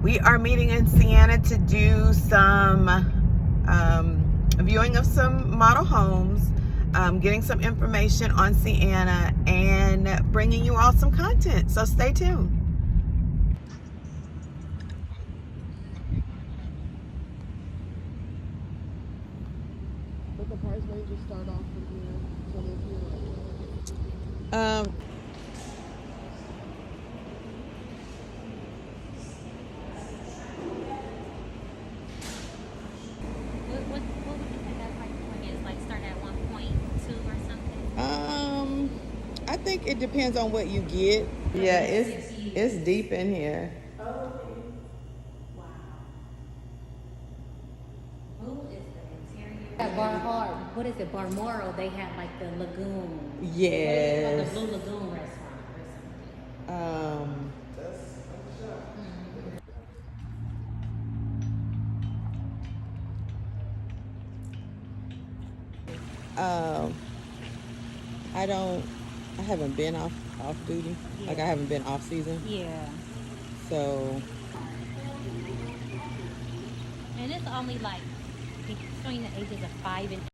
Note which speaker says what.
Speaker 1: We are meeting in Sienna to do some viewing of some model homes, getting some information on Sienna, and bringing you all some content. So stay tuned.
Speaker 2: But the price ranges start off from here. So if you're
Speaker 3: What would you say that price point is? Like start at 1.2 or something?
Speaker 2: I think it depends on what you get.
Speaker 1: Yeah, it's deep in here.
Speaker 3: Wow. Who is the interior? At what is it? Barmoro, they have like the lagoon.
Speaker 1: Yes.
Speaker 3: Like the Blue Lagoon restaurant or something.
Speaker 2: I haven't been off duty.
Speaker 3: Yeah.
Speaker 2: Like I haven't been off season.
Speaker 3: Yeah.
Speaker 2: So
Speaker 3: And it's only like between the ages of 5 and